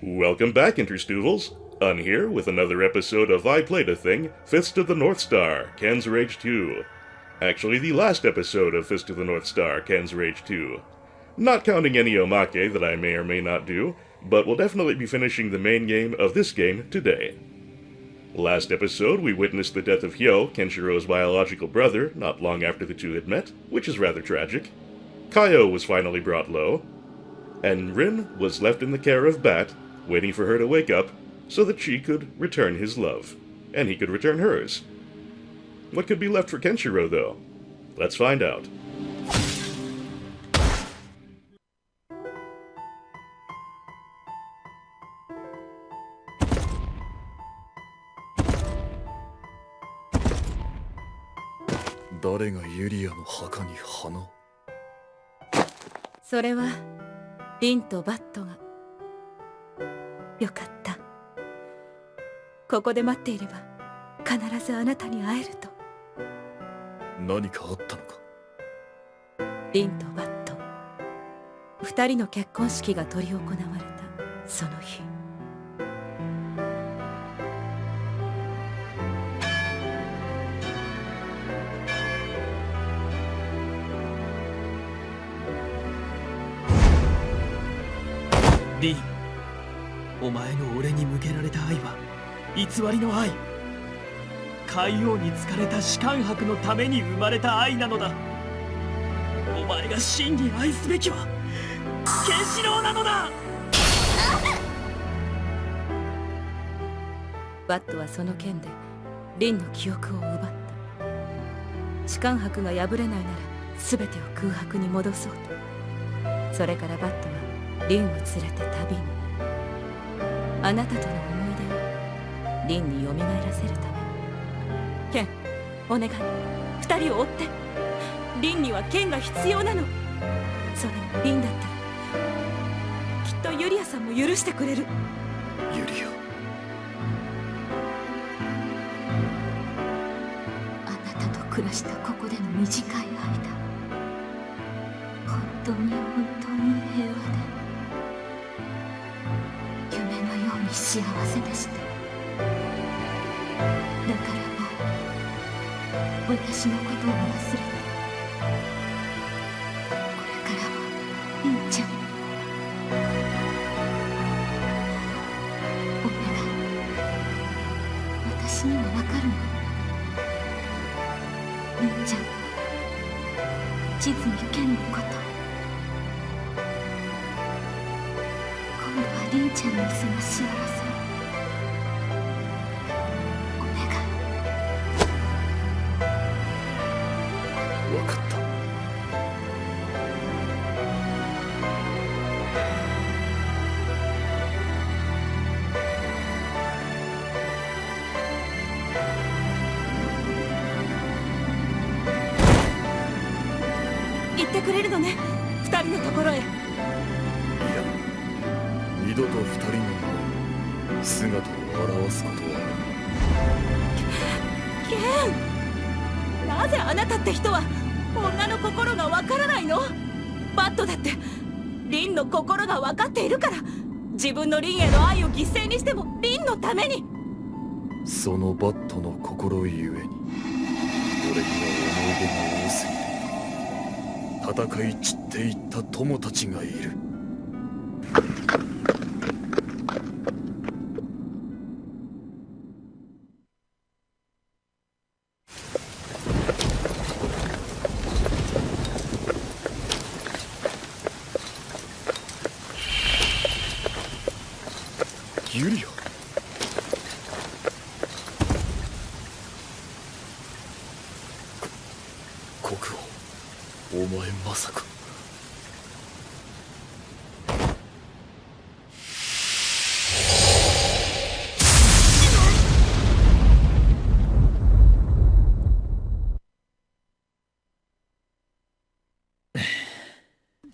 Welcome back, Interstuvels. I'm here with another episode of I Played a Thing, Fist of the North Star, Ken's Rage 2. Actually, the last episode of Fist of the North Star, Ken's Rage 2. Not counting any omake that I may or may not do, but we'll definitely be finishing the main game of this game today. Last episode, we witnessed the death of Hyo, Kenshiro's biological brother, not long after the two had met, which is rather tragic. Kaio was finally brought low, and Rin was left in the care of Bat, waiting for her to wake up so that she could return his love, and he could return hers. What could be left for Kenshiro, though? Let's find out. Who それはリンとバットが。よかった。ここで待っていれば必ずあなたに会えると。何かあったのか。リンとバット、二人の結婚式が執り行われたその日。リン、お前の俺に向けられた愛は偽りの愛。海王に疲れた士官伯のために生まれた愛なのだ。お前が真に愛すべきはケンシロウなのだ。バットはその剣でリンの記憶を奪った。士官伯が破れないなら全てを空白に戻そうと。それからバットはリンを連れて旅に。あなたとの思い出をリンに蘇らせるために。ケン、お願い、二人を追って。リンにはケンが必要なの。それにリンだったらきっとユリアさんも許してくれる。ユリア、あなたと暮らしたここでの短い間、本当に本当に平和で夢のように幸せでした。だからもう私のことを忘れて、これからはりんちゃん、お願い、私にはわかるの。りんちゃん、地図に剣のこと、今度はりんちゃんにその幸せをお願い。わかった。言ってくれるのね、二人のところへ。いや、二度と二人の姿を現すことは。ケン、なぜあなたって人は女の心がわからないの？バットだってリンの心が分かっているから、自分のリンへの愛を犠牲にしてもリンのために。そのバットの心ゆえに俺には思い出が多すぎる。戦い散っていった友たちがいる。ユリア、国王、お前まさか。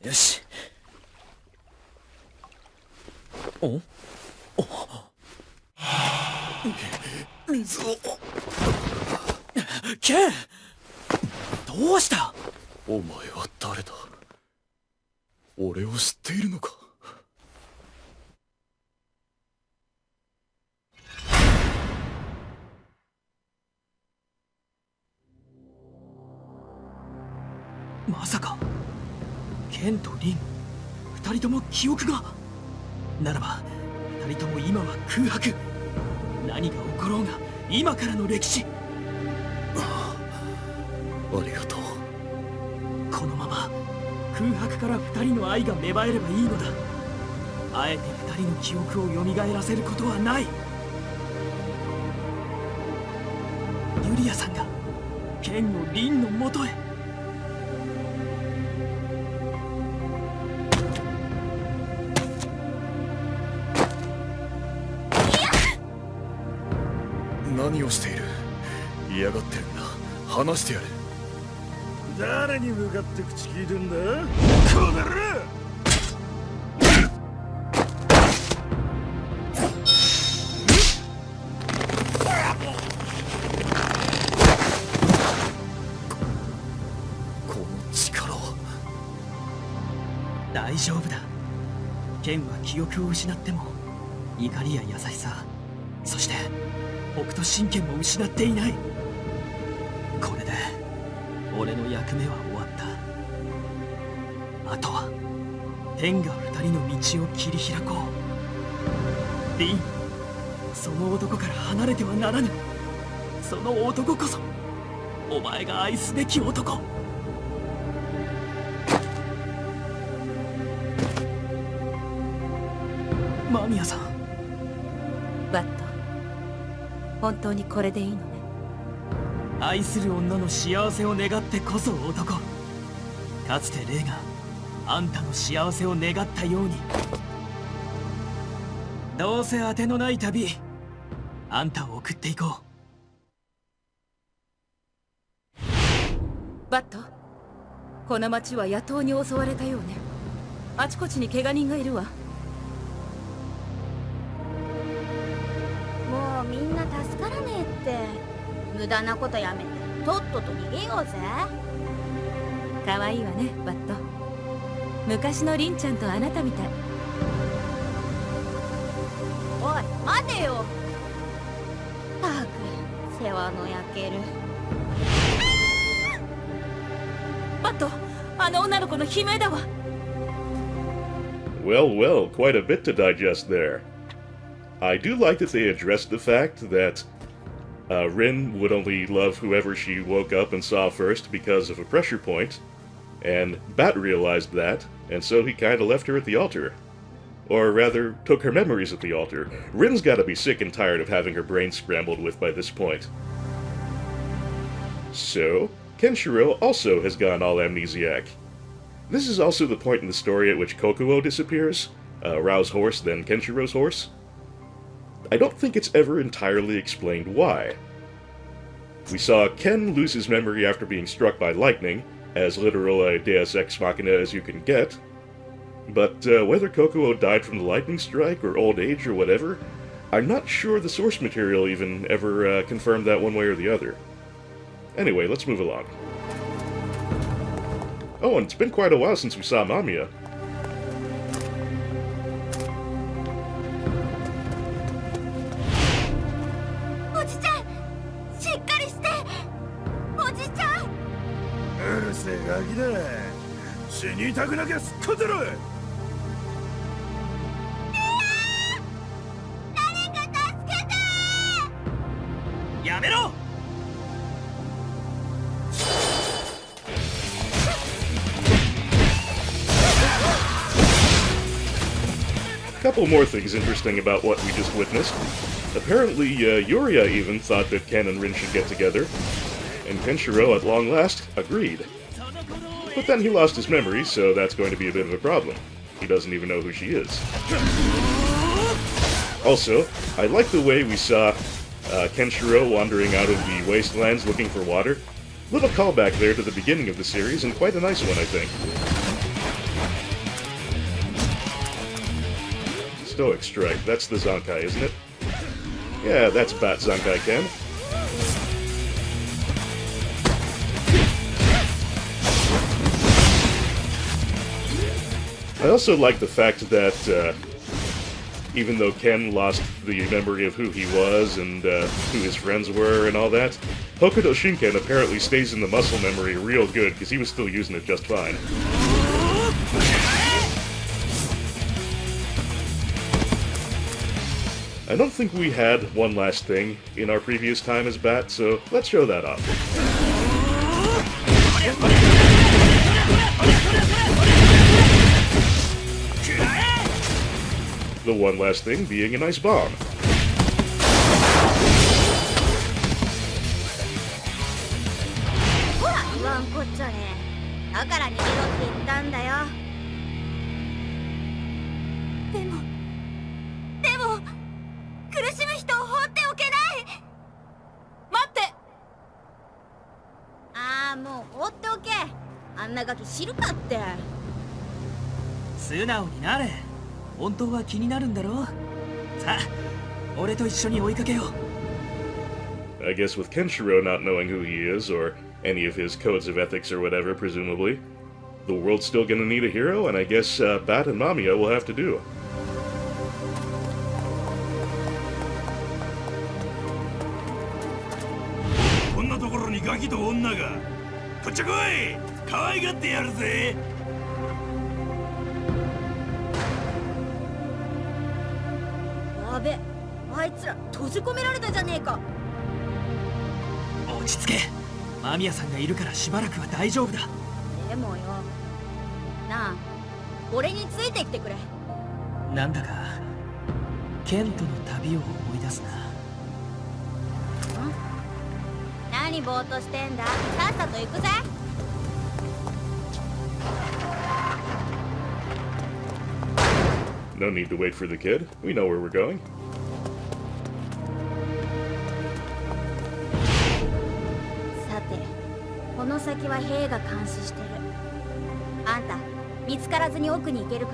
よし。お水を。ケン、どうした？お前は誰だ？俺を知っているのか？まさかケンとリン二人とも記憶が。ならば二人とも今は空白。何が起ころうが今からの歴史。ありがとう。このまま空白から二人の愛が芽生えればいいのだ。あえて二人の記憶を蘇らせることはない。ユリアさんがケンをリンのもとへ。何をしている。嫌がってるんだ。話してやれ。誰に向かって口聞いてんだこの野郎。この力は。大丈夫だ。ケンは記憶を失っても怒りや優しさ、そして北斗神拳も失っていない。これで俺の役目は終わった。あとは天が二人の道を切り開こう。リン、その男から離れてはならぬ。その男こそお前が愛すべき男。間宮さん。バット、本当にこれでいいのね。愛する女の幸せを願ってこそ男。かつてレイがあんたの幸せを願ったように。どうせ当てのない旅、あんたを送っていこう。バット、この町は野党に襲われたようね。あちこちに怪我人がいるわ。もうみんな助からねえって。無駄なことやめてとっとと逃げようぜ。可愛いわね、バット。昔のリンちゃんとあなたみたい。おい待てよ。たく世話の焼ける。バット、あの女の子の悲鳴だわ。 Well, well, quite a bit to digest there. I do like that they addressed the fact that Rin would only love whoever she woke up and saw first because of a pressure point, and Bat realized that, and so he kinda left her at the altar. Or rather, took her memories at the altar. Rin's gotta be sick and tired of having her brain scrambled with by this point. So, Kenshiro also has gone all amnesiac. This is also the point in the story at which Kokuo disappears, Rao's horse, then Kenshiro's horse. I don't think it's ever entirely explained why. We saw Ken lose his memory after being struck by lightning, as literal a deus ex machina as you can get, but whether Kokuo died from the lightning strike or old age or whatever, I'm not sure the source material even ever confirmed that one way or the other. Anyway, let's move along. Oh, and it's been quite a while since we saw Mamiya. おじちゃんしっかりして。おじちゃん。うるせえガキだ。死にたくなきゃすっこてろ。誰か助けて。やめろ。Couple more things interesting about what we just witnessed. Apparently, Yuria even thought that Ken and Rin should get together, and Kenshiro, at long last, agreed. But then he lost his memory, so that's going to be a bit of a problem. He doesn't even know who she is. Also, I like the way we saw Kenshiro wandering out of the wastelands looking for water. Little callback there to the beginning of the series, and quite a nice one, I think. Stoic Strike, that's the Zankai, isn't it? Yeah, that's Bat Zankai Ken. I also like the fact that even though Ken lost the memory of who he was and who his friends were and all that, Hokuto Shinken apparently stays in the muscle memory real good because he was still using it just fine. I don't think we had one last thing in our previous time as Bat, so let's show that off. The one last thing being a nice bomb.ほら言わんこっちゃね。だから逃げろって言ったんだよ。でも苦しむ人を放っておけない。待って。ああ、もう放っておけ。あんなガキ知るかって。素直になれ。本当は気になるんだろう。さあ、俺と一緒に追いかけよう。I guess with Kenshiro not knowing who he is, or any of his codes of ethics or whatever, presumably, the world's still gonna need a hero, and I guess Bat and Mamiya will have to do. こんなところにガキと女が。こっち来い。可愛がってやるぜ。やべ、あいつら閉じ込められたじゃねえか。落ち着け。間宮さんがいるからしばらくは大丈夫だ。でもよ、なあ、俺についてきてくれ。なんだかケンとの旅を思い出すな。何ぼーっとしてんだ。さっさと行くぜ。No need to wait for the kid. We know where we're going. さて、この先は兵が監視してる。あんた、見つからずに奥に行けるか。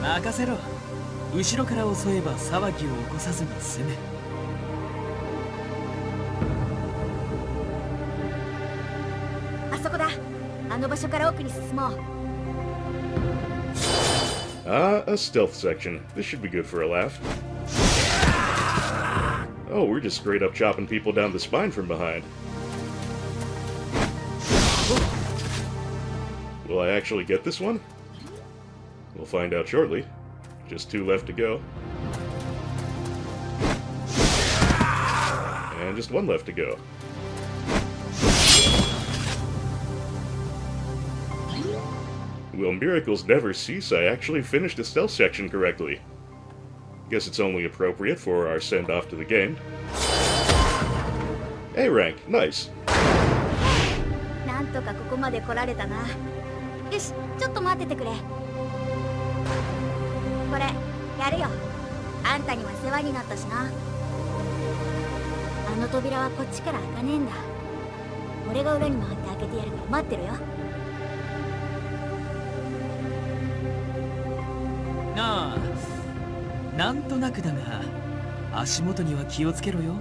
任せろ。後ろから襲えば騒ぎを起こさずに済む。あそこだ。あの場所から奥に進もう。Ah, a stealth section. This should be good for a laugh. Oh, we're just straight up chopping people down the spine from behind. Will I actually get this one? We'll find out shortly. Just 2 left to go. And just 1 left to go. Will miracles never cease? I actually finished the stealth section correctly. Guess it's only appropriate for our send-off to the game. A rank, nice. なんとかここまで来られたな。よし、ちょっと待っててくれ。これ、やるよ。あんたには世話になったしな。あの扉はこっちから開かねえんだ。俺が裏に回って開けてやるから待ってるよ。ああ、なんとなくだが足元には気をつけろよ。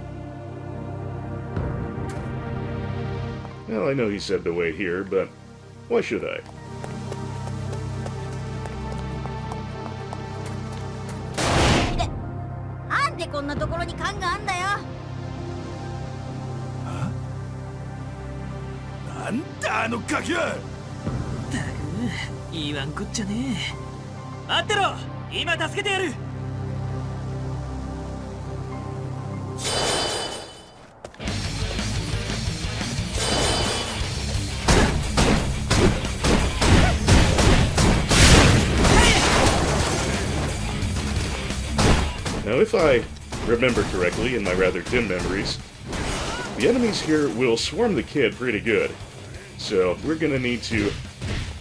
Well, I know he said to wait here, but why should I? なんでこんなところに缶があんだよ。なんだあのガキは。ったく言わんこっちゃねえ。待ってろ、今助けてやる。Now, if I remember correctly in my rather dim memories, the enemies here will swarm the kid pretty good. So we're gonna need to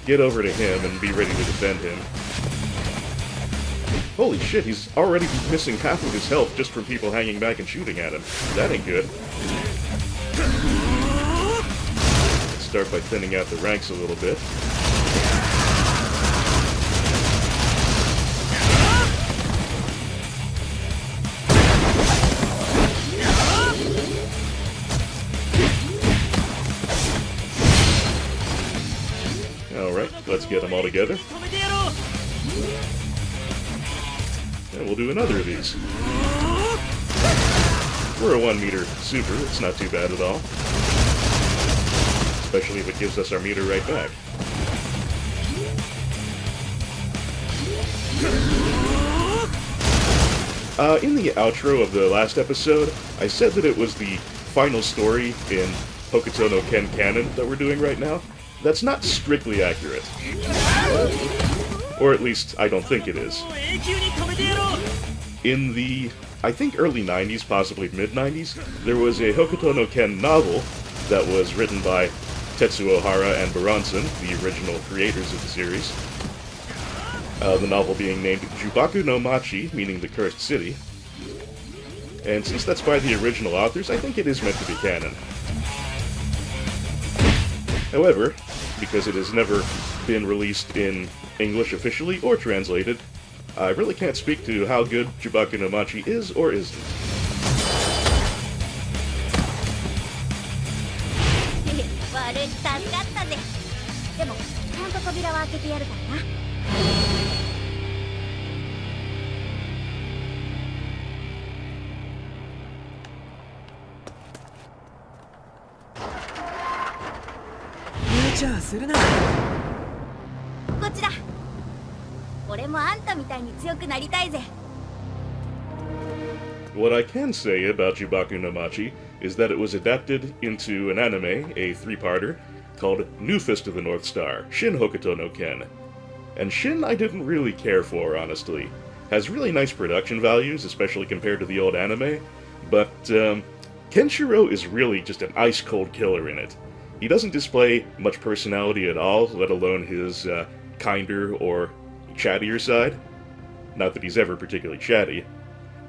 get over to him and be ready to defend him. Holy shit, he's already missing half of his health just from people hanging back and shooting at him. That ain't good. Let's start by thinning out the ranks a little bit. Alright, let's get them all together. 止めてやろう。And we'll do another of these. For a 1 meter super, it's not too bad at all. Especially if it gives us our meter right back. In the outro of the last episode, I said that it was the final story in Hokuto no Ken canon that we're doing right now. That's not strictly accurate. Or at least, I don't think it is. In the, I think, early 90s, possibly mid-90s, there was a Hokuto no Ken novel that was written by Tetsuo Hara and Baronson, the original creators of the series. The novel being named Jubaku no Machi, meaning the Cursed City. And since that's by the original authors, I think it is meant to be canon. However, because it has never been released in English officially or translated, I really can't speak to how good Jubaku no Machi is or isn't. 悪い、助かったぜ。でもちゃんと扉は開けてやるからな。無茶するな。こっちだ。俺もあんたみたいに強くなりたいぜ。 What I can say about Jubaku no Machi is that it was adapted into an anime, a 3-parter, called New Fist of the North Star, Shin Hokuto no Ken. And Shin I didn't really care for, honestly. Has really nice production values, especially compared to the old anime, but Kenshiro is really just an ice-cold killer in it. He doesn't display much personality at all, let alone his kinder or chattier side. Not that he's ever particularly chatty.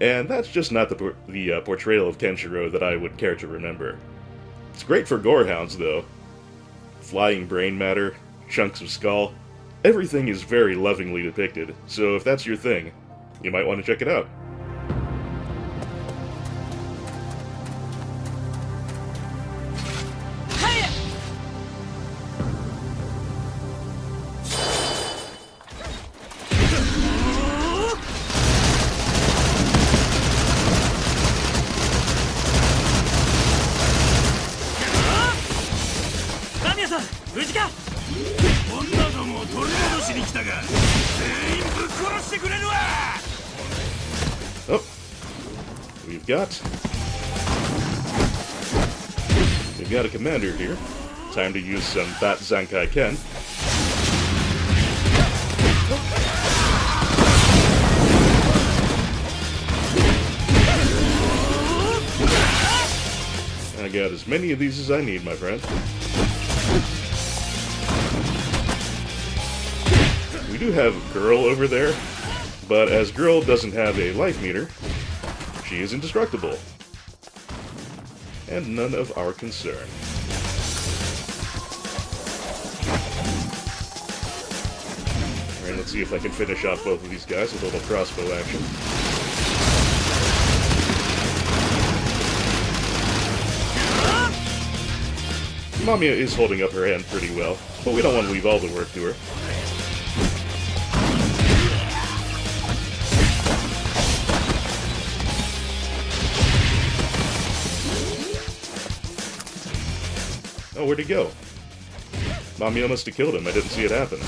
And that's just not the portrayal of Kenshiro that I would care to remember. It's great for gorehounds, though. Flying brain matter, chunks of skull, everything is very lovingly depicted, so if that's your thing, you might want to check it out. Oh, we've got a commander here. Time to use some Bat Zankai Ken. I got as many of these as I need, my friend. We do have Girl over there, but as Girl doesn't have a life meter, she is indestructible. And none of our concern. Alright, let's see if I can finish off both of these guys with a little crossbow action. Mamiya is holding up her hand pretty well, but we don't want to leave all the work to her. Oh, where'd he go? Mamiya must have killed him. I didn't see it happen.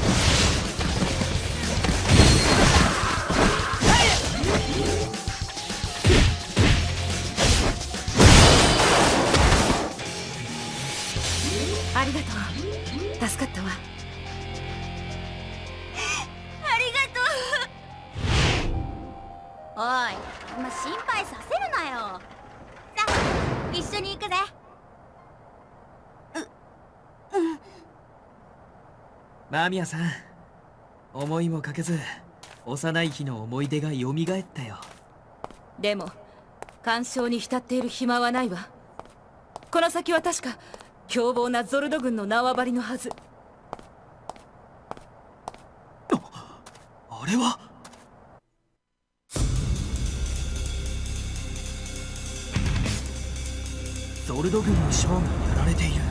マミヤさん、思いもかけず幼い日の思い出が蘇ったよ。でも感傷に浸っている暇はないわ。この先は確か凶暴なゾルド軍の縄張りのはず。あれはゾルド軍の将がやられている。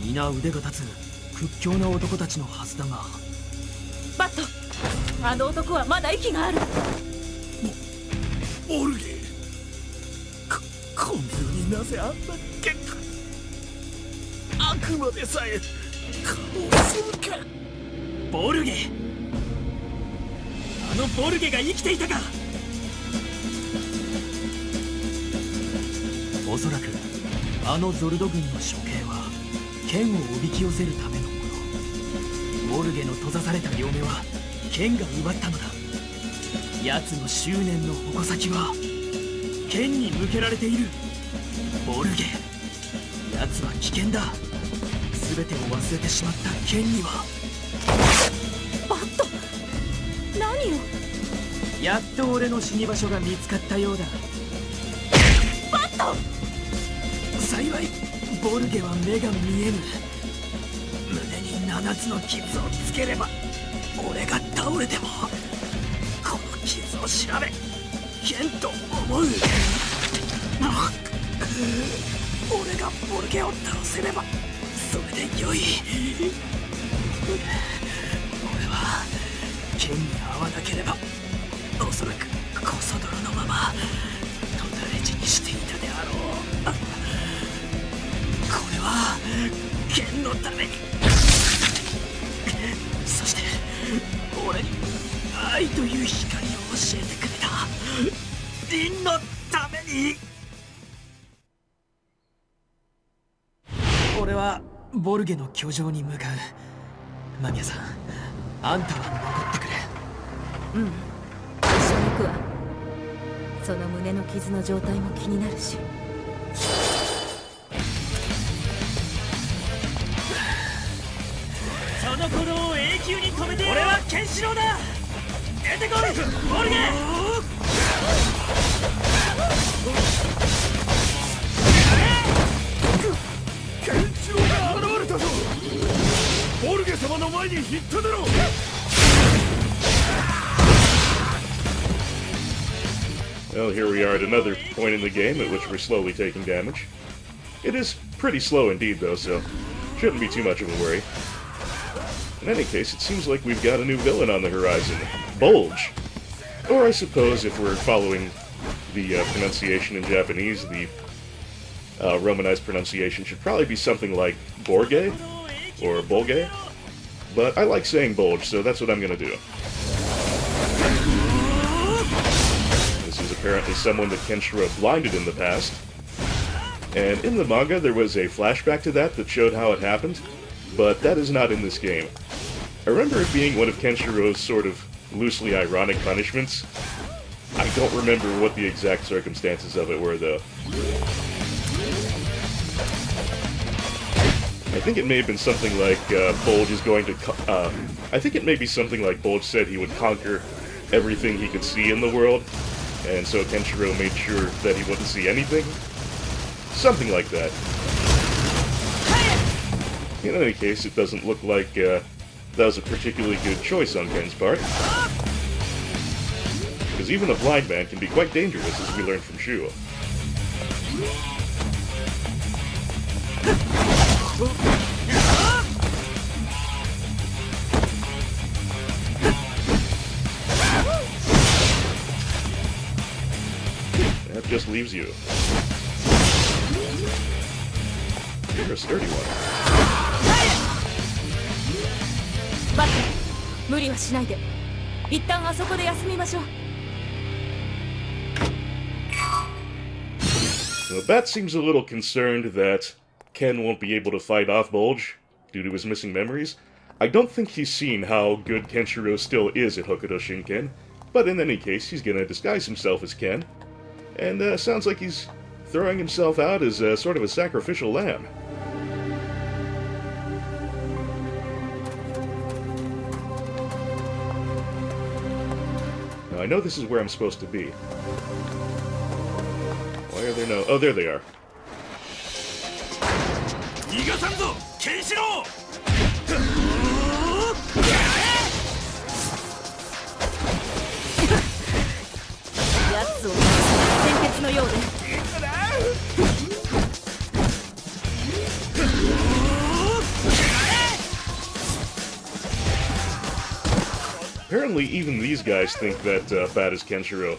皆腕が立つ屈強な男たちのはずだが。バット、あの男はまだ息がある。ボルゲこんなになぜあんな結果悪魔でさえ顔をするか。ボルゲ、あのボルゲが生きていたか。おそらくあのゾルド軍の処刑は剣をおびき寄せるためのもの。ボルゲの閉ざされた両目は剣が奪ったのだ。奴の執念の矛先は剣に向けられている。ボルゲ、奴は危険だ。全てを忘れてしまった剣には。バット、何を。やっと俺の死に場所が見つかったようだ。バット。幸いボルゲは目が見えぬ。胸に7つの傷をつければ俺が倒れてもこの傷を調べ剣と思う。俺がボルゲを倒せればそれでよい。俺は剣に合わなければおそらくコソ泥のまま途絶え死にしていたであろう。これは剣のために、そして俺に愛という光を教えてくれたリンのために。俺はボルゲの居城に向かう。間宮さん、あんたは残ってくれ。うん、一緒に行くわ。その胸の傷の状態も気になるし。その頃を永久に止めてやる。俺はケンシロウだ。出てこいボルゲ。ケンシロウが現れたぞ。ボルゲ様の前に行っただろう。Well, here we are at another point in the game at which we're slowly taking damage. It is pretty slow indeed, though, so shouldn't be too much of a worry. In any case, it seems like we've got a new villain on the horizon. Bulge. Or I suppose, if we're following the pronunciation in Japanese, the Romanized pronunciation should probably be something like Borge or Bolge. But I like saying Bulge, so that's what I'm gonna do. This is apparently someone that Kenshiro blinded in the past. And in the manga, there was a flashback to that showed how it happened, but that is not in this game. I remember it being one of Kenshiro's sort of loosely ironic punishments. I don't remember what the exact circumstances of it were, though. I think it may have been something like Bulge is going to... I think it may be something like Bulge said he would conquer everything he could see in the world, and so Kenshiro made sure that he wouldn't see anything. Something like that. In any case, it doesn't look like that was a particularly good choice on Ken's part. Because even a blind man can be quite dangerous, as we learned from Shu. That just leaves you. You're a sturdy one. バット、無理はしないで。一旦あそこで休みましょう。The Bat seems a little concerned that Ken won't be able to fight off Bulge due to his missing memories. I don't think he's seen how good Kenshiro still is at Hokuto Shinken, but in any case, he's gonna disguise himself as Ken. And sounds like he's throwing himself out as sort of a sacrificial lamb. Now, I know this is where I'm supposed to be. Why are there no... Oh, there they are. 逃がさんぞケンシロウ。やつを鮮血のようで。Apparently, even these guys think that Bat is Kenshiro.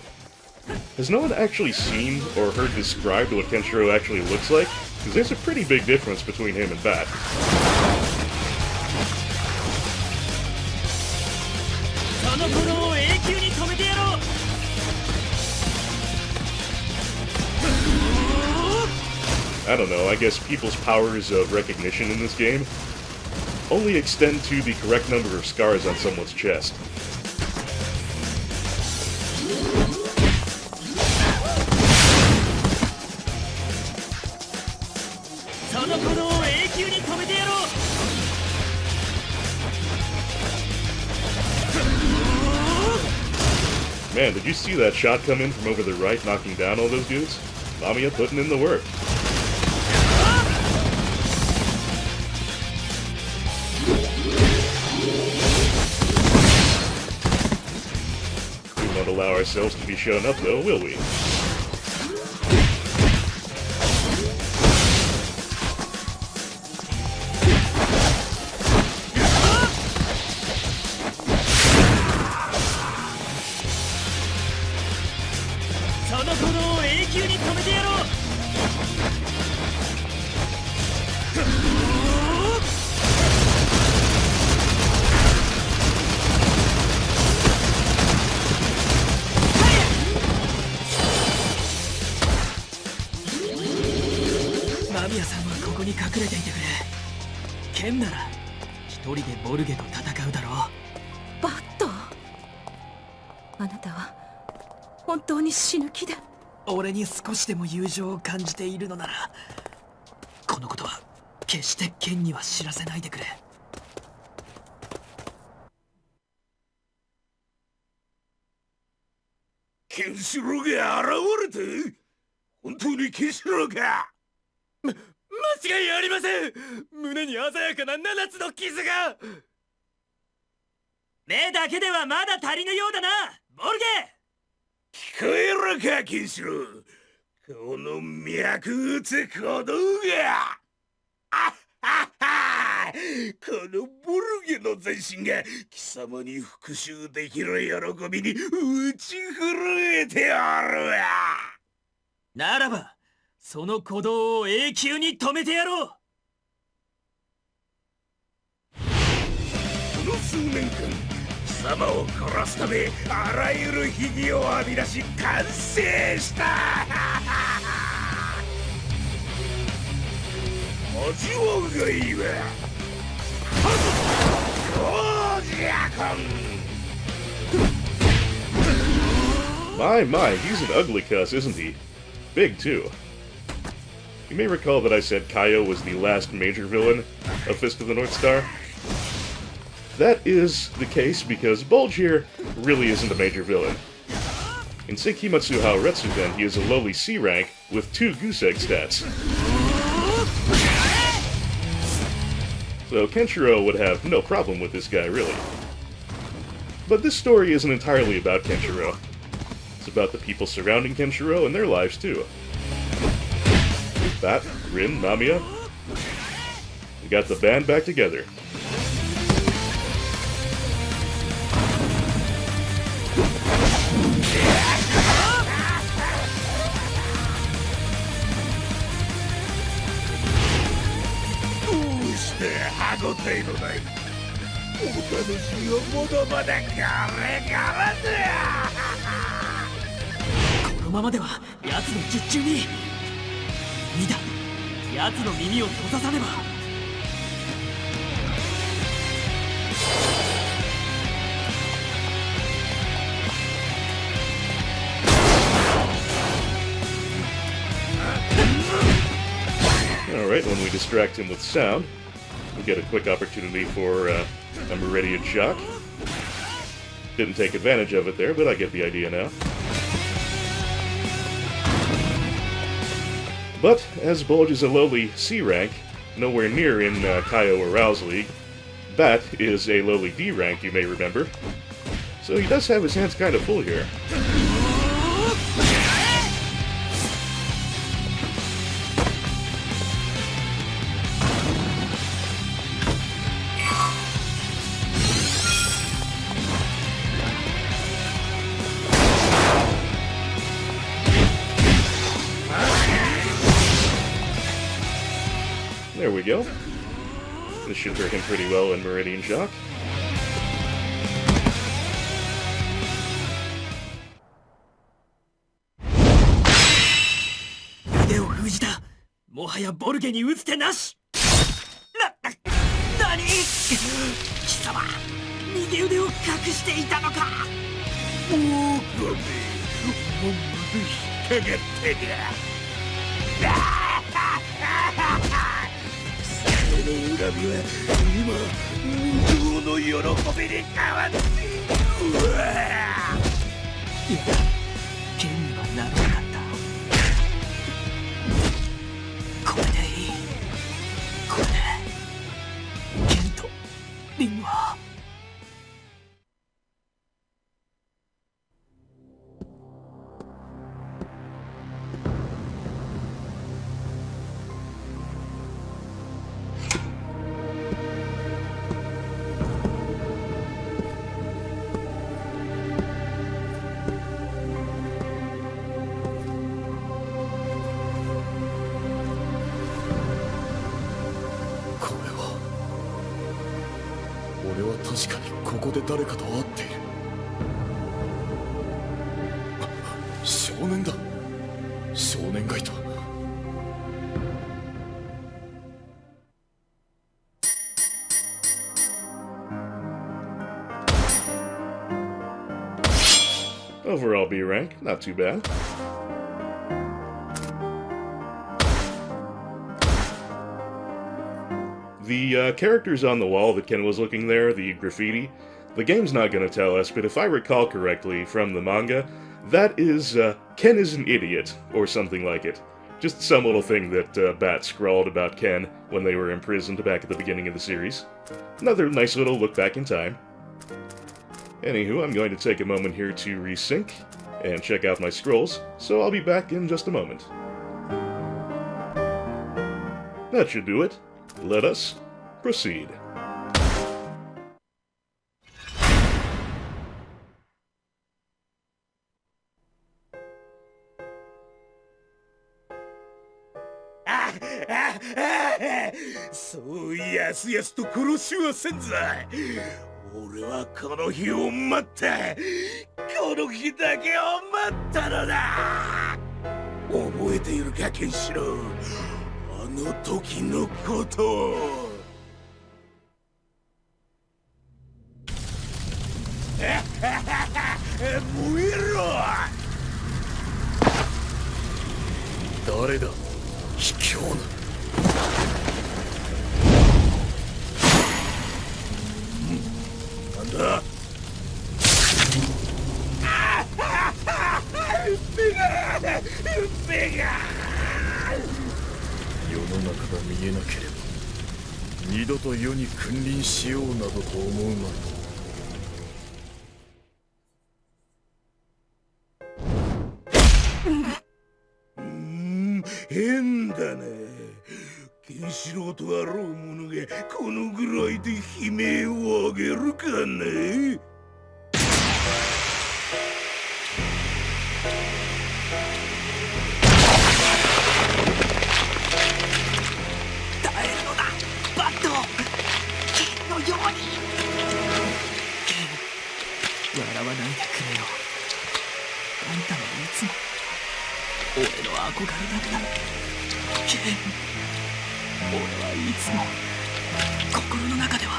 Has no one actually seen or heard described what Kenshiro actually looks like? Because there's a pretty big difference between him and Bat. その頃を永久に止めてやろう I don't know, I guess people's powers of recognition in this game only extend to the correct number of scars on someone's chest. その頃を永久に止めてやろう Man, did you see that shot come in from over the right, knocking down all those dudes? Mamiya putting in the work. We won't allow ourselves to be shown up, though, will we? Bat 本当に死ぬ気だ。俺に少しでも友情を感じているのならこのことは決してケンには知らせないでくれ。ケンシロウが現れて本当にケンシロウか間違いありません。胸に鮮やかな7つの傷が。目だけではまだ足りぬようだなボルゲ。聞こえるかケンシロウ、この脈打つ鼓動があははこのボルゲの全身が貴様に復讐できる喜びに打ち震えておるわ。ならばその鼓動を永久に止めてやろう。この数年間貴様を殺すためあらゆる秘技を編み出し完成した味わうがいいわ。ゴージアコン My, he's an ugly cuss, isn't he? Big, too. You may recall that I said Kaio was the last major villain of Fist of the North Star. That is the case because Bulge here really isn't a major villain. In Seikimatsu Haoretsuken, he is a lowly C rank with 2 goose egg stats. So Kenshiro would have no problem with this guy, really. But this story isn't entirely about Kenshiro. It's about the people surrounding Kenshiro and their lives, too. Bat, Rin, Namiya. We got the band back together.「このままでは奴の術中に」「見た奴の耳を閉ざさねば」Alright, when we distract him with sound, we get a quick opportunity for a Meridian Shock. Didn't take advantage of it there, but I get the idea now. But, as Bulge is a lowly C rank, nowhere near in Kaio or Rao's league, Bat is a lowly D rank, you may remember. So he does have his hands kind of full here. There we go. This should hurt him pretty well in Meridian Shock.腕を封じた。もはやボルゲに打つ手なし。何？貴様、右腕を隠していたのか。オオカミ、本まで引っかかったか。その恨みは今無情の喜びに変わっている。いや、剣にはならなかった。これでいい。これで剣とリンは。俺は確かにここで誰かと会っている。少年だ。少年がいた。Overall B rank, not too bad. The characters on the wall that Ken was looking there, the graffiti, the game's not gonna tell us, but if I recall correctly from the manga, that is, Ken is an idiot, or something like it. Just some little thing that Bat scrawled about Ken when they were imprisoned back at the beginning of the series. Another nice little look back in time. Anywho, I'm going to take a moment here to resync and check out my scrolls, so I'll be back in just a moment. That should do it. Let us proceed. So やすやすと殺しはせんぞ。俺はこの日を待った。この日だけを待ったのだ。覚えているか、ケンシロウ。あの時のことを。燃えろ。誰だ、卑怯な。なんだ。世の中が見えなければ二度と世に君臨しようなどと思うまい。変だね。ケンシロウとあろう者がこのぐらいで悲鳴を上げるかね。耐えるのだ、バット。剣のように。剣、笑わないでくれよ。あんたはいつも俺の憧れだった。剣、俺はいつも心の中では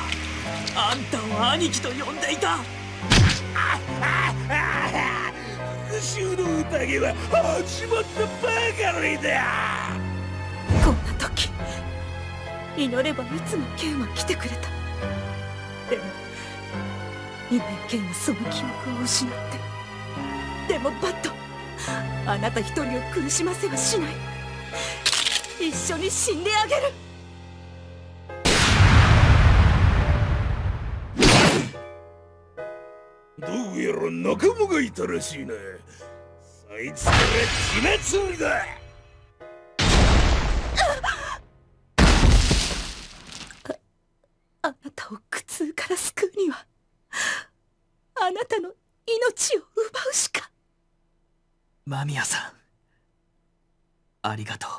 あんたを兄貴と呼んでいた。復讐の宴は始まったばかりだ。こんな時祈ればいつもケンは来てくれた。でも今やケンはその記憶を失って。でもバット、あなた一人を苦しませはしない。一緒に死んであげる。どうやら仲間がいたらしいな。そいつから血祭りだ。あなたを苦痛から救うにはあなたの命を奪うしか。間宮さん、ありがとう。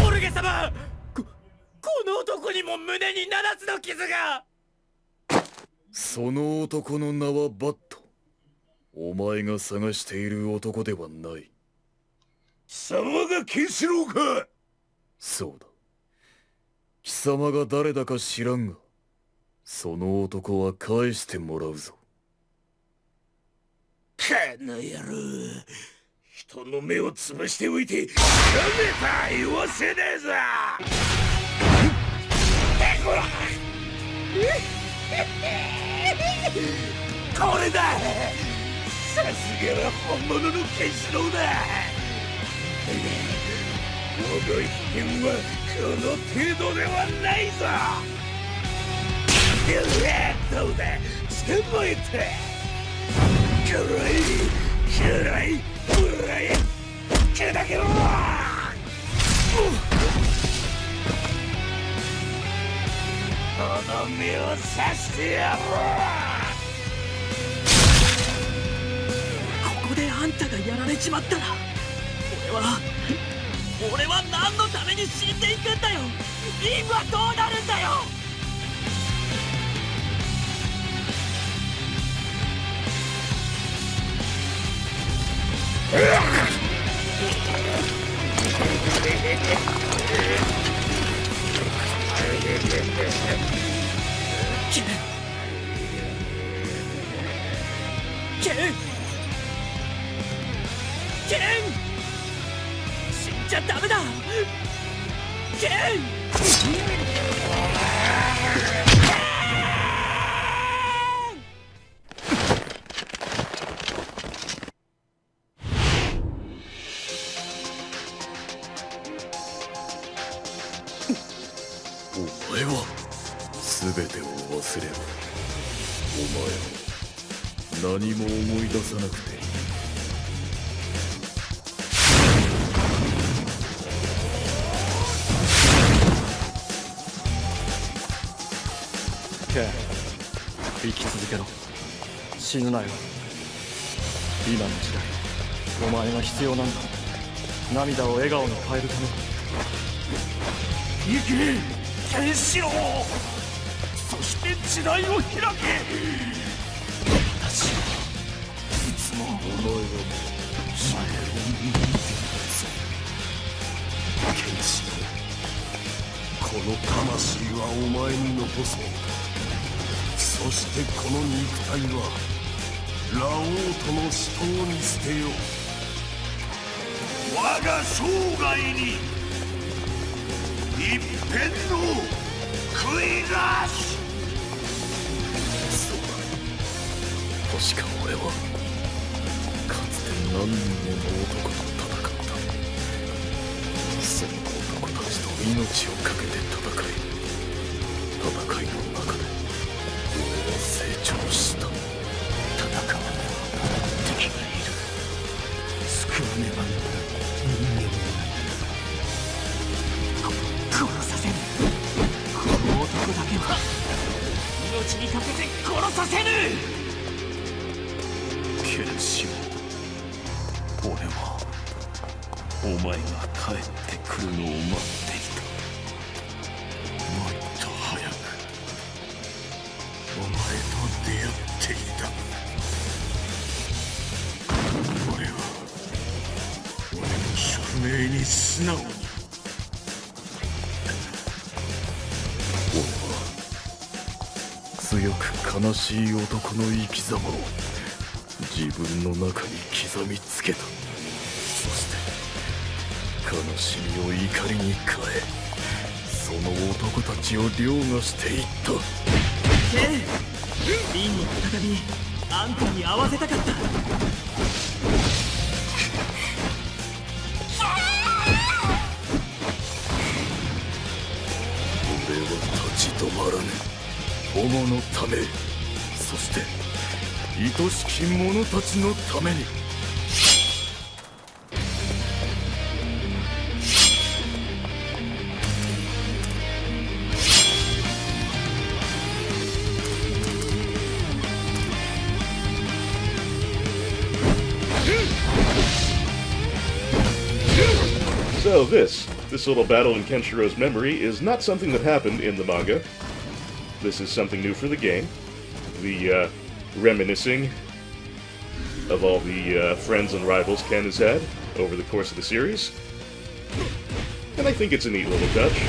オルゲ様、この男にも胸に7つの傷が。その男の名はバット。お前が探している男ではない。貴様がケンシロウか。そうだ。貴様が誰だか知らんが、その男は返してもらうぞ。この野郎、人の目を潰しておいてやめた言わせねえぞ。これだ。さすがは本物のケンシロウだ。我が危険はこの程度ではないぞ。どうだ、捕まえた。暗い暗い暗い砕けろ。この目を刺してやろう。ここであんたがやられちまったら、俺は何のために死んでいくんだよ。リンはどうなるんだよ。ケン死んじゃダメだ。ケンお前は全てを忘れろ。お前は何も思い出さなくていい。ケン、生き続けろ。死ぬなよ。今の時代、お前が必要なんだ。涙を笑顔に変えるために。行けケンシロウ。そして時代を開け。私はいつもお前が前を見ているぞ。ケンシロウ、この魂はお前に残そう。そしてこの肉体はラオウとの死闘に捨てよう。我が生涯に一片の悔いなし。そうだ。確か俺はかつて何人もの男と戦った。その男たちと命を懸けて戦いの中で俺は成長した。戦わねば敵がいる。救わねば人間も殺させぬ。この男だけは命にかけて殺させぬ。ケンシロウ、俺はお前が帰ってくるのを待っていた。もっと早くお前と出会っていた。俺は俺の宿命に素直に。強く悲しい男の生き様を自分の中に刻みつけた。そして悲しみを怒りに変え、その男たちを凌駕していった。ケン、リンを再びあんたに会わせたかった。俺は立ち止まらぬ。友のため、そして愛しき者たちのために。So this little battle in Kenshiro's memory is not something that happened in the manga. This is something new for the game. The reminiscing of all the friends and rivals Ken has had over the course of the series. And I think it's a neat little touch.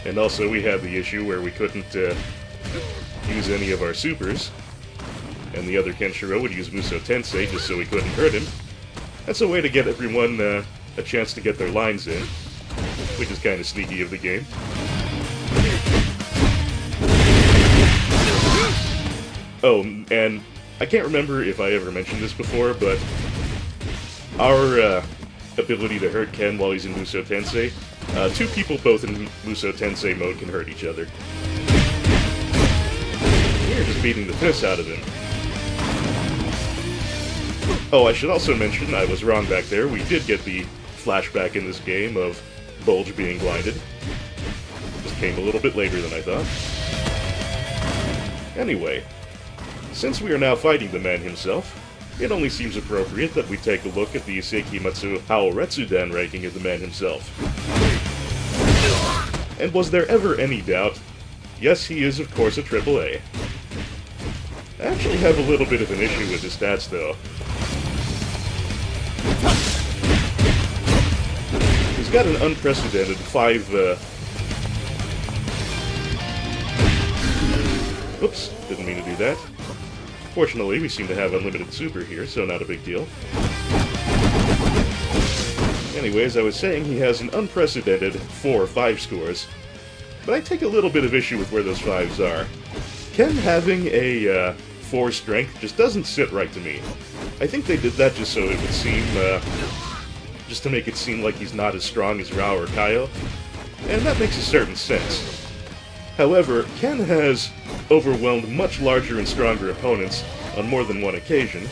And also we had the issue where we couldn't use any of our supers, and the other Kenshiro would use Muso Tensei just so we couldn't hurt him. That's a way to get everyone a chance to get their lines in, which is kind of sneaky of the game. Oh, and I can't remember if I ever mentioned this before, but our ability to hurt Ken while he's in Muso Tensei, two people both in Muso Tensei mode can hurt each other. We're just beating the piss out of him. Oh, I should also mention, I was wrong back there, we did get the flashback in this game of Bulge being blinded. Just came a little bit later than I thought. Anyway, since we are now fighting the man himself, it only seems appropriate that we take a look at the Seikimatsu Haoretsudan ranking of the man himself. And was there ever any doubt? Yes, he is of course a AAA. I actually have a little bit of an issue with his stats though. He's got an unprecedented 5, Oops, didn't mean to do that. Fortunately, we seem to have unlimited super here, so not a big deal. Anyways, I was saying he has an unprecedented 4 5 scores, but I take a little bit of issue with where those 5s are. Ken having a 4 strength just doesn't sit right to me. I think they did that just so it would seem, just to make it seem like he's not as strong as Rao or Kaio, and that makes a certain sense. However, Ken has overwhelmed much larger and stronger opponents on more than one occasion.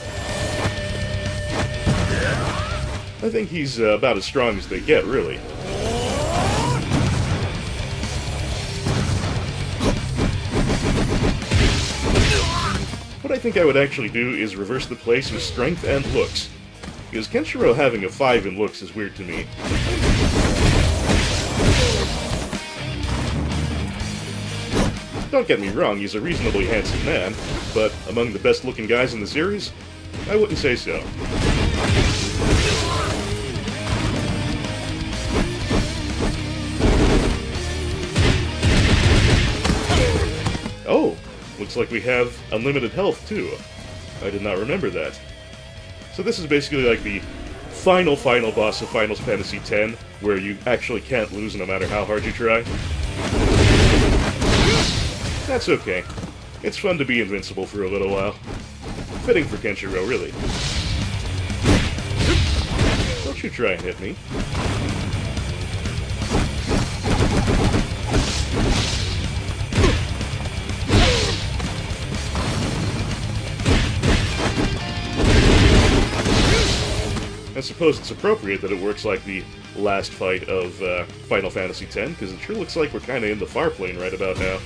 I think he's about as strong as they get, really. What I think I would actually do is reverse the place with strength and looks, because Kenshiro having a 5 in looks is weird to me. Don't get me wrong, he's a reasonably handsome man, but among the best-looking guys in the series, I wouldn't say so. Oh, looks like we have unlimited health, too. I did not remember that. So this is basically like the final boss of Final Fantasy X, where you actually can't lose no matter how hard you try. That's okay. It's fun to be invincible for a little while. Fitting for Kenshiro, really. Don't you try and hit me. I suppose it's appropriate that it works like the last fight of Final Fantasy X, because it sure looks like we're kind of in the far plane right about now.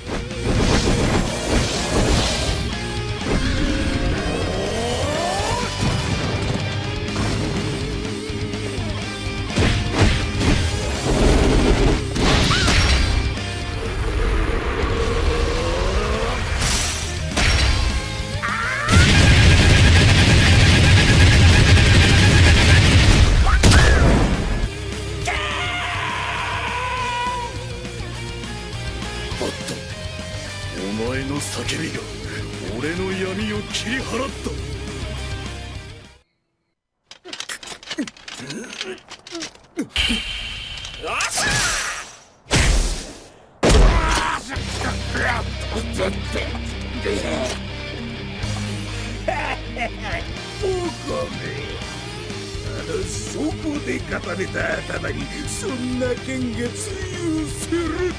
そこで語れた頭にそんな剣が通用するか。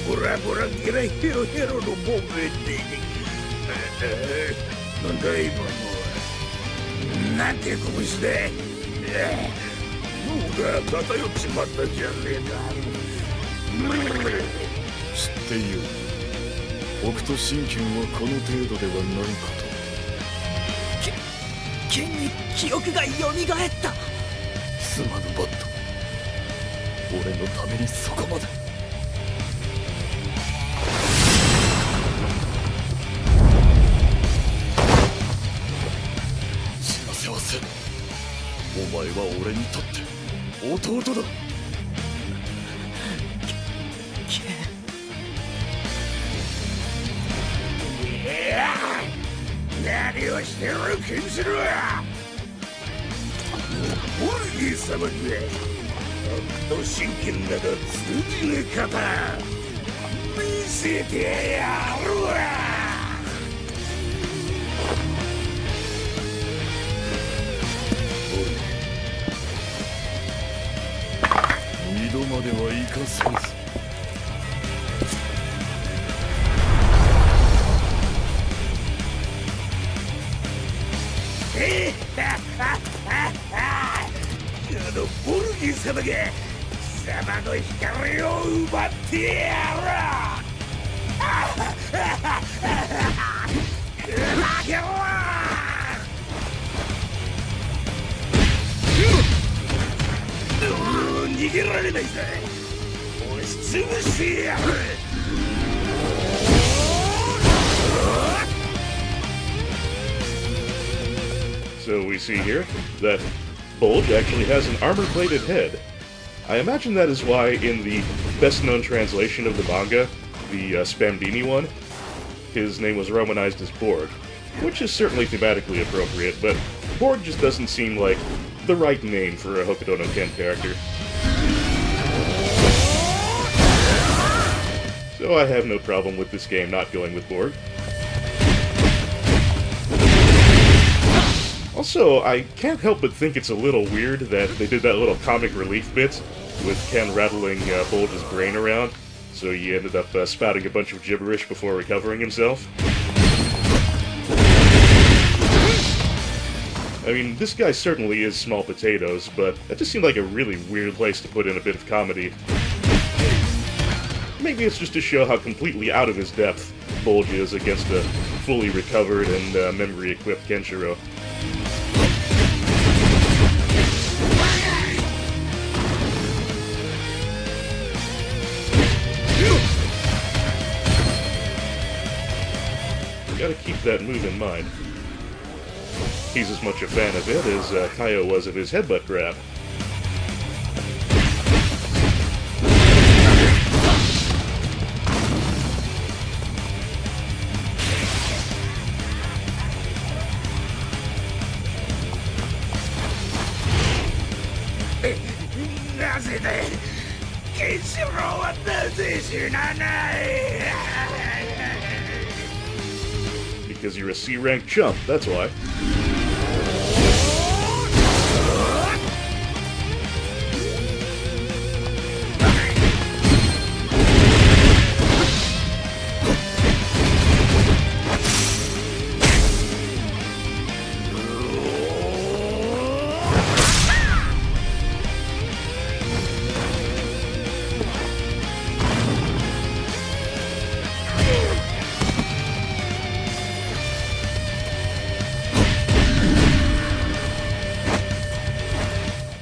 ボラボラゲラヘロヘロのボンベで。なんだ今のは。なんて拳で。脳が偏っちまったじゃねえか。知っていよう。北斗神拳はこの程度ではないかと。剣に記憶が蘇った。すまぬバット、俺のためにそこまで。知らせはせん。お前は俺にとって弟だ。何をしておるケンシロウ。オルギー様にと真剣など通じぬ方見せてやるわ。二度まではいかせんぞ。このボルギー様が貴様の光を奪ってやる。逃げられないぜ。押しつぶしてやる。So we see here that Bulge actually has an armor-plated head. I imagine that is why in the best-known translation of the manga, the Spamdini one, his name was romanized as Borg, which is certainly thematically appropriate, but Borg just doesn't seem like the right name for a Hokuto no Ken character. So I have no problem with this game not going with Borg. Also, I can't help but think it's a little weird that they did that little comic relief bit with Ken rattling Bulge's brain around, so he ended up spouting a bunch of gibberish before recovering himself. I mean, this guy certainly is small potatoes, but that just seemed like a really weird place to put in a bit of comedy. Maybe it's just to show how completely out of his depth Bulge is against a fully recovered and memory-equipped Kenshiro. Gotta keep that move in mind. He's as much a fan of it as Kaio was of his headbutt grab. Because you're a C-rank chump, that's why.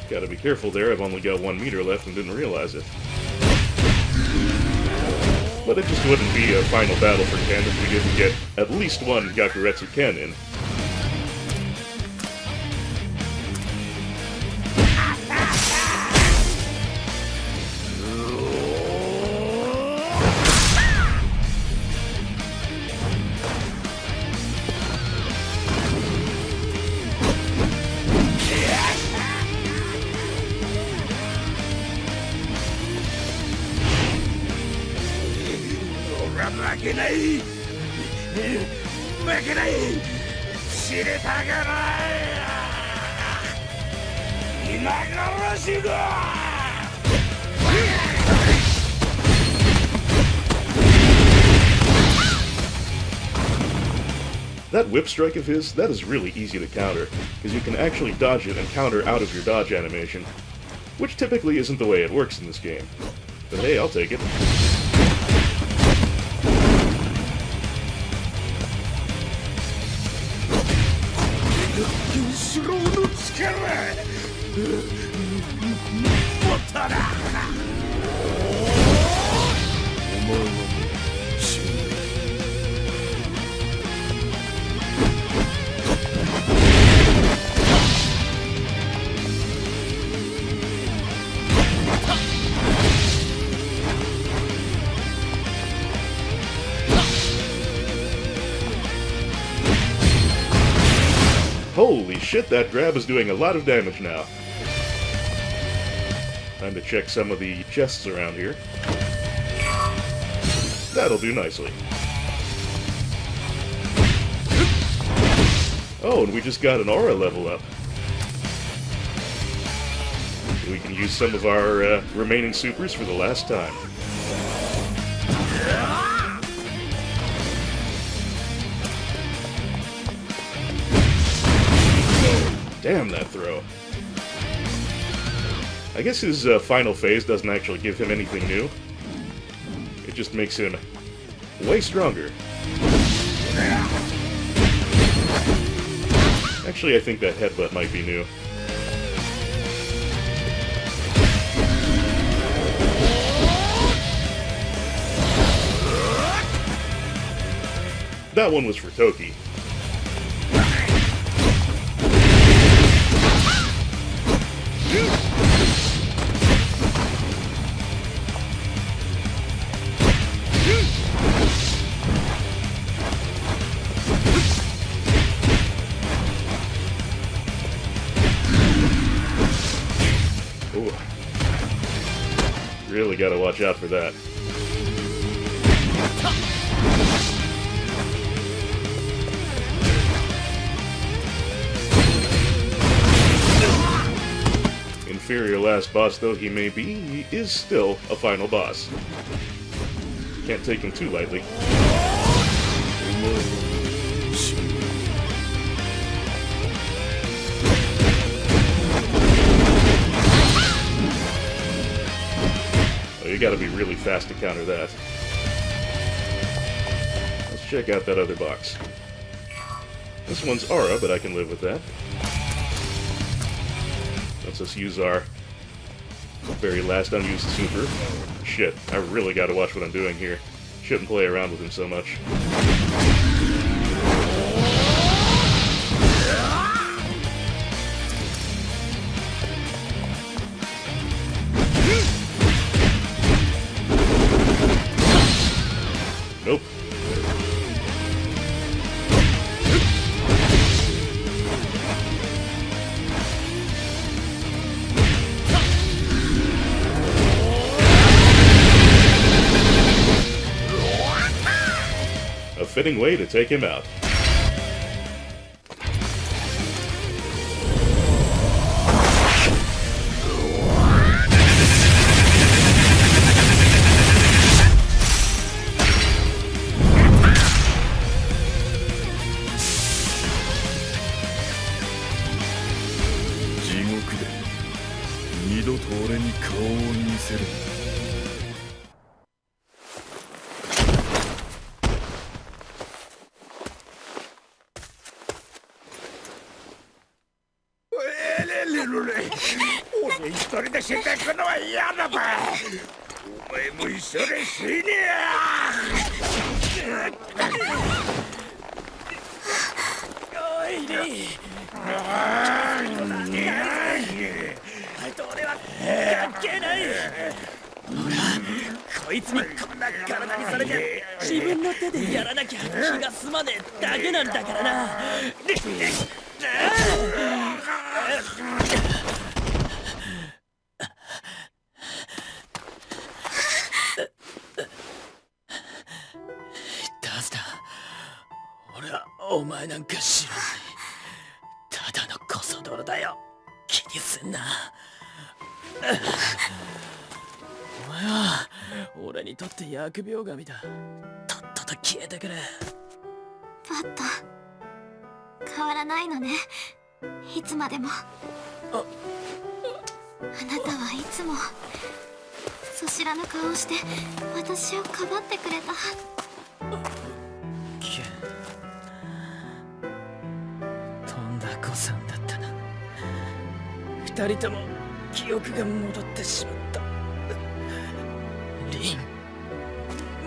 Gotta be careful there, I've only got 1 meter left and didn't realize it. But it just wouldn't be a final battle for Ken if we didn't get at least one Gakuretsu Ken in. That whip strike of his, that is really easy to counter, because you can actually dodge it and counter out of your dodge animation, which typically isn't the way it works in this game. But hey, I'll take it. ケンシロウの力もたらお前はもう死んでいる。Holy shit, that grab is doing a lot of damage now. Time to check some of the chests around here. That'll do nicely. Oh, and we just got an aura level up. We can use some of our remaining supers for the last time. Damn that throw. I guess his final phase doesn't actually give him anything new. It just makes him way stronger. Actually, I think that headbutt might be new. That one was for Toki. Ooh. Really gotta watch out for that. Inferior last boss though he may be, he is still a final boss. Can't take him too lightly. Oh, you gotta be really fast to counter that. Let's check out that other box. This one's aura, but I can live with that. Let's just use our very last unused super. Shit, I really gotta watch what I'm doing here. Shouldn't play around with him so much. Nope. A fitting way to take him out.俺一人で死んでくのは嫌だべ。お前も一緒に死ねや。おいリー。俺は関係ない。ほら、こいつにこんな体にされて自分の手でやらなきゃ気が済まねえだけなんだからな。ダスだ。俺はお前なんか知らない。ただのコソ泥だよ。気にすんな。お前は俺にとって疫病神だ。とっとと消えてくれ。バット変わらないのね、いつまでも。あなたはいつもそしらぬ顔をして私をかばってくれた。ケン、とんだ小二人とも記憶が戻ってしまった。リ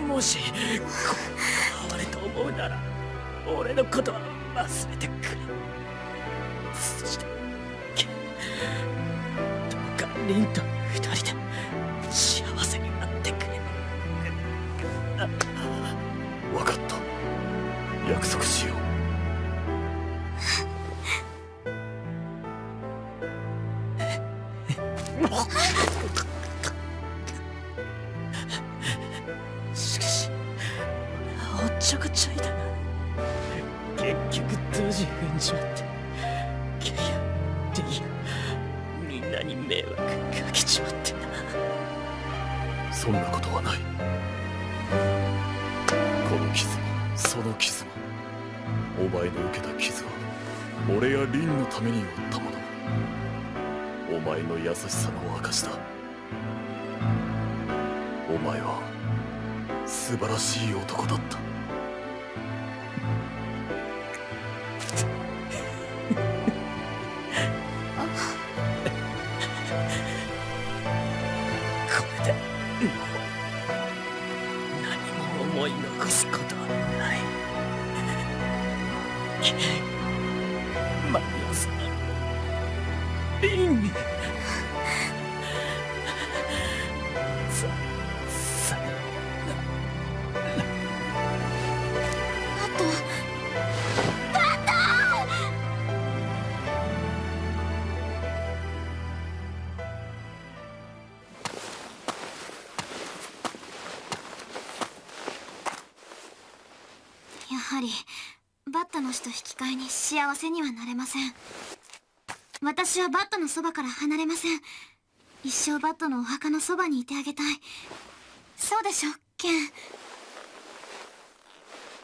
ン、もしこんな哀れと思うなら俺のことは忘れてくれ。そしてケン、どうかリンと二人で幸せになってくれ。分かった。約束しよう。しかし俺はおっちょこちょいだな。結局ドジ踏んじまってケイやディやみんなに迷惑かけちまってな。そんなことはない。この傷もその傷もお前の受けた傷は俺やリンのために負ったもの。お前の優しさの証だ。お前は素晴らしい男だった。これでもう何も思い残すことはない。ケン、マリオさん、リン、さよなら。あとバト。やはりバットの死と引き換えに幸せにはなれません。私はバットのそばから離れません。一生バットのお墓のそばにいてあげたい。そうでしょ、ケン。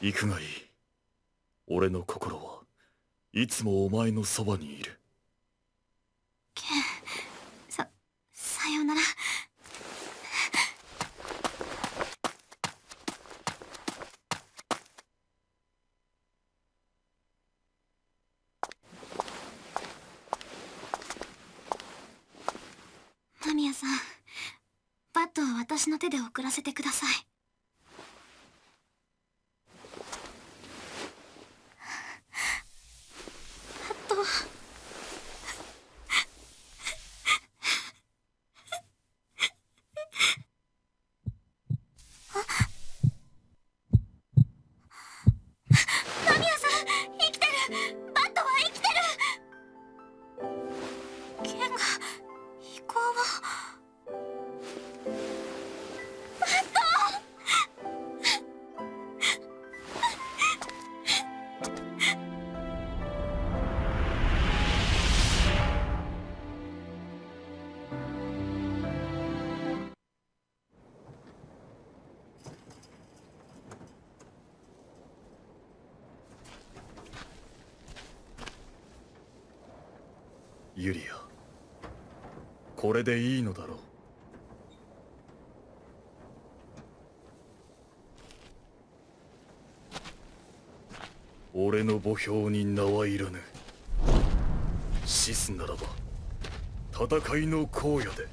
行くがいい。俺の心はいつもお前のそばにいる。ケン、さようなら。間宮さん、バットは私の手で送らせてください。バット。間宮さん、生きてる。バットは生きてる。剣が飛行を。バット。ユリア、これでいいのだろう。俺の墓標に名はいらぬ。死すならば戦いの荒野で。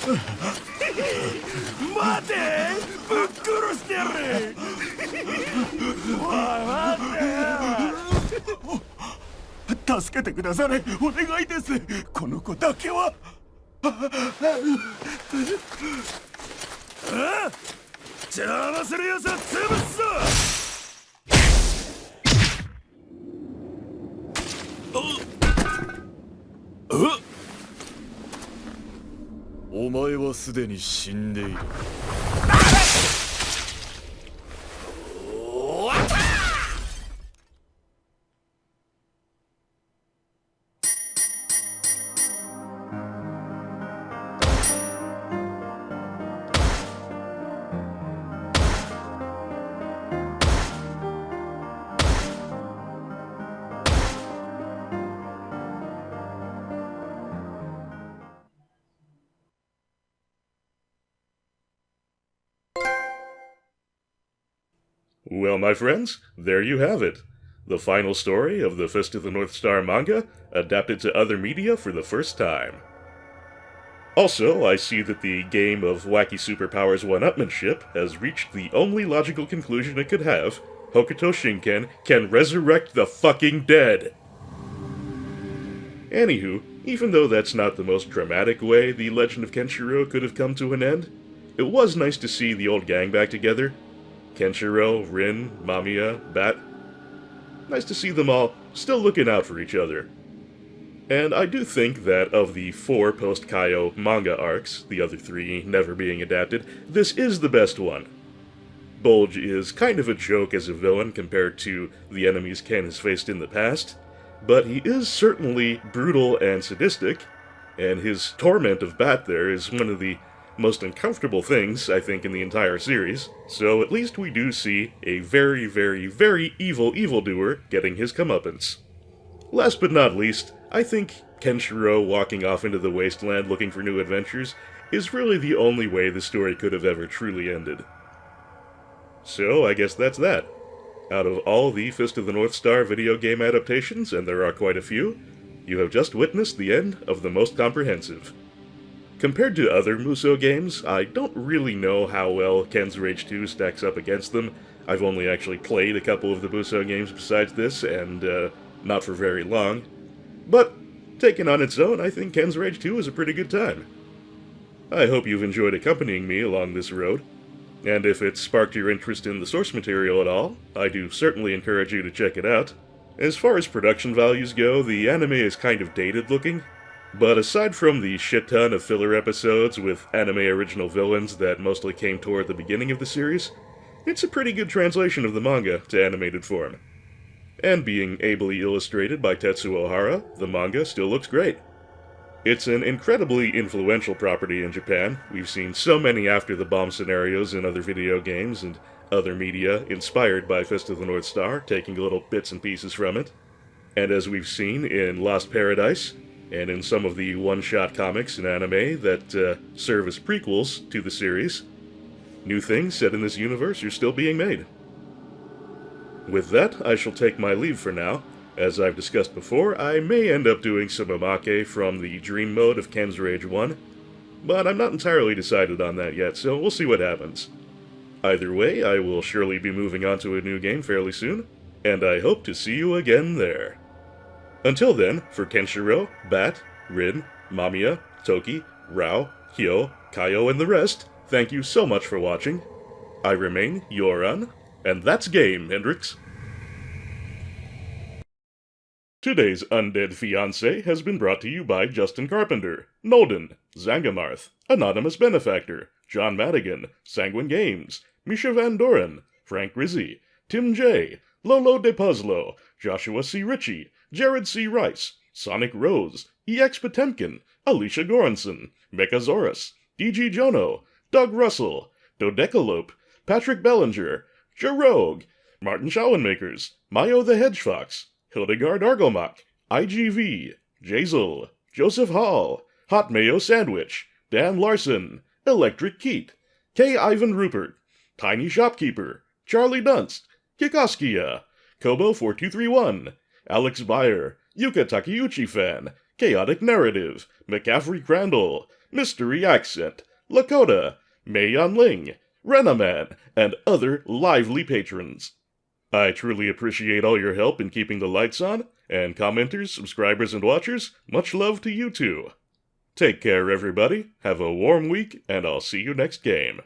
待てぶっ殺してやるおい待て助けてくだされお願いですこの子だけは邪魔するやつは潰すぞお前はすでに死んでいる。Well, my friends, there you have it. The final story of the Fist of the North Star manga, adapted to other media for the first time. Also, I see that the game of Wacky Superpowers one-upmanship has reached the only logical conclusion it could have. Hokuto Shinken can resurrect the fucking dead! Anywho, even though that's not the most dramatic way the Legend of Kenshiro could have come to an end, it was nice to see the old gang back together. Kenshiro, Rin, Mamiya, Bat. Nice to see them all still looking out for each other. And I do think that of the 4 post-Kaio manga arcs, the other 3 never being adapted, this is the best one. Bulge is kind of a joke as a villain compared to the enemies Ken has faced in the past, but he is certainly brutal and sadistic, and his torment of Bat there is one of the most uncomfortable things, I think, in the entire series, so at least we do see a very, very, very evil evildoer getting his comeuppance. Last but not least, I think Kenshiro walking off into the wasteland looking for new adventures is really the only way the story could have ever truly ended. So I guess that's that. Out of all the Fist of the North Star video game adaptations, and there are quite a few, you have just witnessed the end of the most comprehensive. Compared to other Musou games, I don't really know how well Ken's Rage 2 stacks up against them. I've only actually played a couple of the Musou games besides this, and not for very long. But, taken on its own, I think Ken's Rage 2 is a pretty good time. I hope you've enjoyed accompanying me along this road, and if it sparked your interest in the source material at all, I do certainly encourage you to check it out. As far as production values go, the anime is kind of dated looking, but aside from the shit ton of filler episodes with anime original villains that mostly came toward the beginning of the series, it's a pretty good translation of the manga to animated form. And being ably illustrated by Tetsuo Ohara, the manga still looks great. It's an incredibly influential property in Japan. We've seen so many after-the-bomb scenarios in other video games and other media inspired by Fist of the North Star, taking little bits and pieces from it. And as we've seen in Lost Paradise, and in some of the one-shot comics and anime that serve as prequels to the series, new things set in this universe are still being made. With that, I shall take my leave for now. As I've discussed before, I may end up doing some omake from the Dream Mode of Ken's Rage 1, but I'm not entirely decided on that yet, so we'll see what happens. Either way, I will surely be moving on to a new game fairly soon, and I hope to see you again there. Until then, for Kenshiro, Bat, Rin, Mamiya, Toki, Rao, Hyo, Kaio, and the rest, thank you so much for watching. I remain Yoran, and that's game, Hendrix. Today's Undead Fiancé has been brought to you by Justin Carpenter, Nolden, Zangamarth, Anonymous Benefactor, John Madigan, Sanguine Games, Misha Van Doren, Frank Rizzi, Tim J., Lolo De Puzzlo, Joshua C. Ritchie, Jared C. Rice, Sonic Rose, EX Potemkin, Alicia Goranson, Mechasaurus, DG Jono, Doug Russell, Dodecalope, Patrick Bellinger, Jarogue, Martin Schoenmakers, Mayo the Hedgefox, Hildegard Argomach, IGV, Jazel, Joseph Hall, Hot Mayo Sandwich, Dan Larson, Electric Keat, K. Ivan Rupert, Tiny Shopkeeper, Charlie Dunst, Kikoskia, Kobo4231, Alex Beyer, Yuka Takeuchi Fan, Chaotic Narrative, McCaffrey Crandall, Mystery Accent, Lakota, Mei Yanling, Renaman, and other lively patrons. I truly appreciate all your help in keeping the lights on, and commenters, subscribers, and watchers, much love to you too. Take care, everybody, have a warm week, and I'll see you next game.